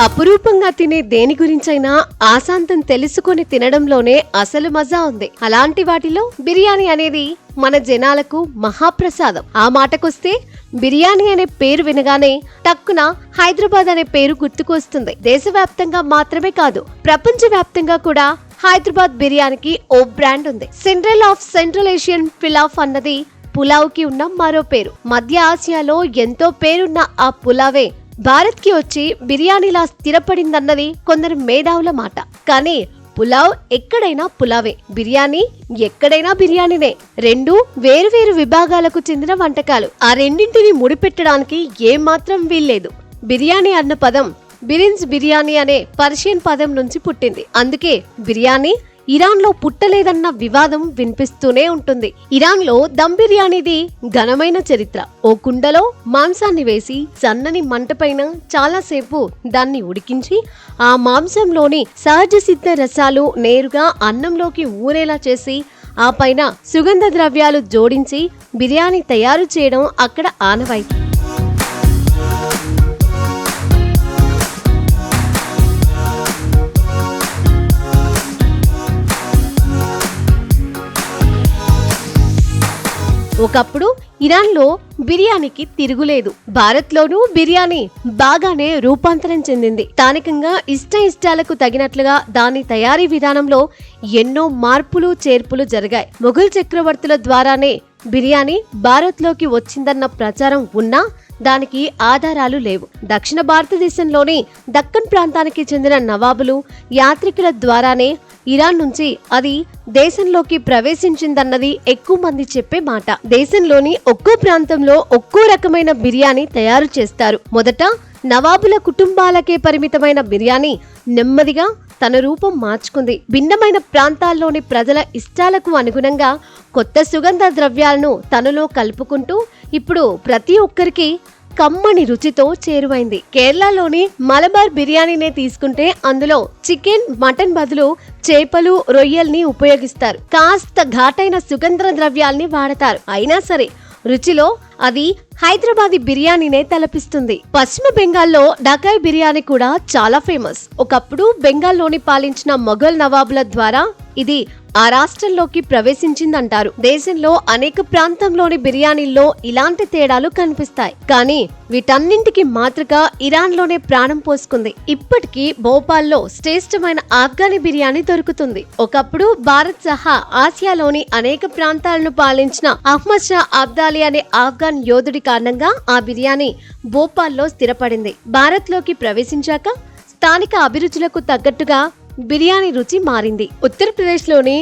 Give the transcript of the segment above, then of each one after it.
అపురూపంగా తినే దేని గురించైనా ఆశాంతం తెలుసుకొని తినడంలోనే అసలు మజా ఉంది. అలాంటి వాటిలో బిర్యానీ అనేది మన జనాలకు మహాప్రసాదం. ఆ మాటకొస్తే బిర్యానీ అనే పేరు వినగానే టక్కున హైదరాబాద్ అనే పేరు గుర్తుకొస్తుంది. దేశవ్యాప్తంగా మాత్రమే కాదు, ప్రపంచవ్యాప్తంగా కూడా హైదరాబాద్ బిర్యానీకి ఓ బ్రాండ్ ఉంది. సెంట్రల్ ఏషియన్ పిలాఫ్ అన్నది పులావ్ కి ఉన్న మరో పేరు. మధ్య ఆసియాలో ఎంతో పేరున్న ఆ పులావే భారత్ కి వచ్చి బిర్యానీలా స్థిరపడిందన్నది కొందరు మేధావుల మాట. కానీ పులావ్ ఎక్కడైనా పులావే, బిర్యానీ ఎక్కడైనా బిర్యానీనే. రెండు వేరు విభాగాలకు చెందిన వంటకాలు. ఆ రెండింటిని ముడిపెట్టడానికి ఏమాత్రం వీల్లేదు. బిర్యానీ అన్న పదం బిర్యానీ అనే పర్షియన్ పదం నుంచి పుట్టింది. అందుకే బిర్యానీ ఇరాన్ లో పుట్టలేదన్న వివాదం వినిపిస్తూనే ఉంటుంది. ఇరాన్ లో దమ్ బిర్యానీది ఘనమైన చరిత్ర. ఓ కుండలో మాంసాన్ని వేసి సన్నని మంటపైన చాలాసేపు దాన్ని ఉడికించి ఆ మాంసంలోని సహజ సిద్ధ రసాలు నేరుగా అన్నంలోకి ఊరేలా చేసి ఆ పైన సుగంధ ద్రవ్యాలు జోడించి బిర్యానీ తయారు చేయడం అక్కడ ఆనవాయితీ. ఒకప్పుడు ఇరాన్ లో బిర్యానీకి తిరుగులేదు. భారత్ లోనూ బిర్యానీ బాగానే రూపాంతరం చెందింది. స్థానికంగా ఇష్టాలకు తగినట్లుగా దాని తయారీ విధానంలో ఎన్నో మార్పులు చేర్పులు జరిగాయి. మొఘల్ చక్రవర్తుల ద్వారానే బిర్యానీ భారత్ లోకి వచ్చిందన్న ప్రచారం ఉన్నా దానికి ఆధారాలు లేవు. దక్షిణ భారతదేశంలోని దక్కన్ ప్రాంతానికి చెందిన నవాబులు, యాత్రికుల ద్వారానే ఇరాన్ నుంచి అది దేశంలోకి ప్రవేశించిందన్నది ఎక్కువ మంది చెప్పే మాట. దేశంలోని ఒక్కో ప్రాంతంలో ఒక్కో రకమైన బిర్యానీ తయారు చేస్తారు. మొదట నవాబుల కుటుంబాలకే పరిమితమైన బిర్యానీ నెమ్మదిగా తన రూపం మార్చుకుంది. భిన్నమైన ప్రాంతాల్లోని ప్రజల ఇష్టాలకు అనుగుణంగా కొత్త సుగంధ ద్రవ్యాలను తనలో కలుపుకుంటూ ఇప్పుడు ప్రతి ఒక్కరికి కమ్మని రుచితో చేరువైంది. కేరళలోని మలబార్ బిర్యానీనే తీసుకుంటే అందులో చికెన్, మటన్ బదులు చేపలు, రొయ్యల్ని ఉపయోగిస్తారు. కాస్త ఘాటైన సుగంధ ద్రవ్యాల్ని వాడతారు. అయినా సరే రుచిలో అది హైదరాబాదీ బిర్యానీనే తలపిస్తుంది. పశ్చిమ బెంగాల్లో డకాయ్ బిర్యానీ కూడా చాలా ఫేమస్. ఒకప్పుడు బెంగాల్లోని పాలించిన మొఘల్ నవాబుల ద్వారా ఇది ఆ రాష్ట్రంలోకి ప్రవేశించిందంటారు. దేశంలో అనేక ప్రాంతంలోని బిర్యానీల్లో ఇలాంటి తేడాలు కనిపిస్తాయి. కానీ వీటన్నింటికి మాతృగా ఇరాన్ లోనే ప్రాణం పోసుకుంది. ఇప్పటికీ భోపాల్లో శ్రేష్టమైన ఆఫ్ఘనీ బిర్యానీ దొరుకుతుంది. ఒకప్పుడు భారత్ సహా ఆసియాలోని అనేక ప్రాంతాలను పాలించిన అహ్మద్ షా అబ్దాలీ అనే ఆఫ్ఘన్ యోధుడి కారణంగా ఆ బిర్యానీ భోపాల్లో స్థిరపడింది. భారత్ లోకి ప్రవేశించాక స్థానిక అభిరుచులకు తగ్గట్టుగా బిర్యానీ రుచి మారింది. ఉత్తరప్రదేశ్ లోని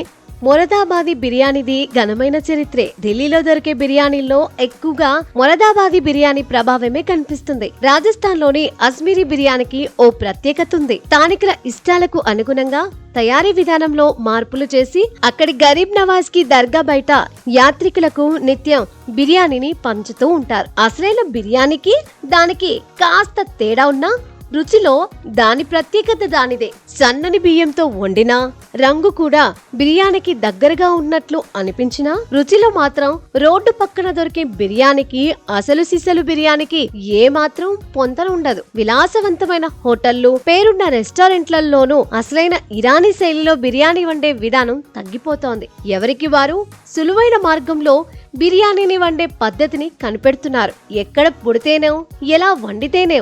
మొరదాబాదీ బిర్యానీది ఘనమైన చరిత్రే. ఢిల్లీలో దొరికే బిర్యానీల్లో ఎక్కువగా మొరదాబాదీ బిర్యానీ ప్రభావమే కనిపిస్తుంది. రాజస్థాన్ లోని అజ్మీరీ బిర్యానీకి ఓ ప్రత్యేకత ఉంది. స్థానికుల ఇష్టాలకు అనుగుణంగా తయారీ విధానంలో మార్పులు చేసి అక్కడి గరీబ్ నవాజ్ కి దర్గా బయట యాత్రికులకు నిత్యం బిర్యానీని పంచుతూ ఉంటారు. అసలైన బిర్యానీకి దానికి కాస్త తేడా ఉన్నా రుచిలో దాని ప్రత్యేకత దానిదే. సన్నని బియ్యంతో వండినా రంగు కూడా బిర్యానీకి దగ్గరగా ఉన్నట్లు అనిపించినా రుచిలో మాత్రం రోడ్డు పక్కన దొరికే బిర్యానీకి, అసలు సిసలు బిర్యానీకి ఏ మాత్రం పొంతన ఉండదు. విలాసవంతమైన హోటళ్లు, పేరున్న రెస్టారెంట్లలోనూ అసలైన ఇరానీ శైలిలో బిర్యానీ వండే విధానం తగ్గిపోతోంది. ఎవరికి వారు సులువైన మార్గంలో బిర్యానీని వండే పద్ధతిని కనిపెడుతున్నారు. ఎక్కడ పుడితేనే, ఎలా వండితేనే,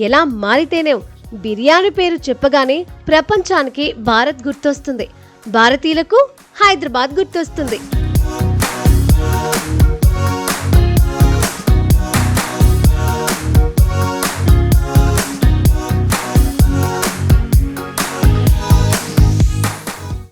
ఎలా మారితేనే బిర్యానీ పేరు చెప్పగానే ప్రపంచానికి భారత్ గుర్తొస్తుంది. భారతీయులకు హైదరాబాద్ గుర్తొస్తుంది.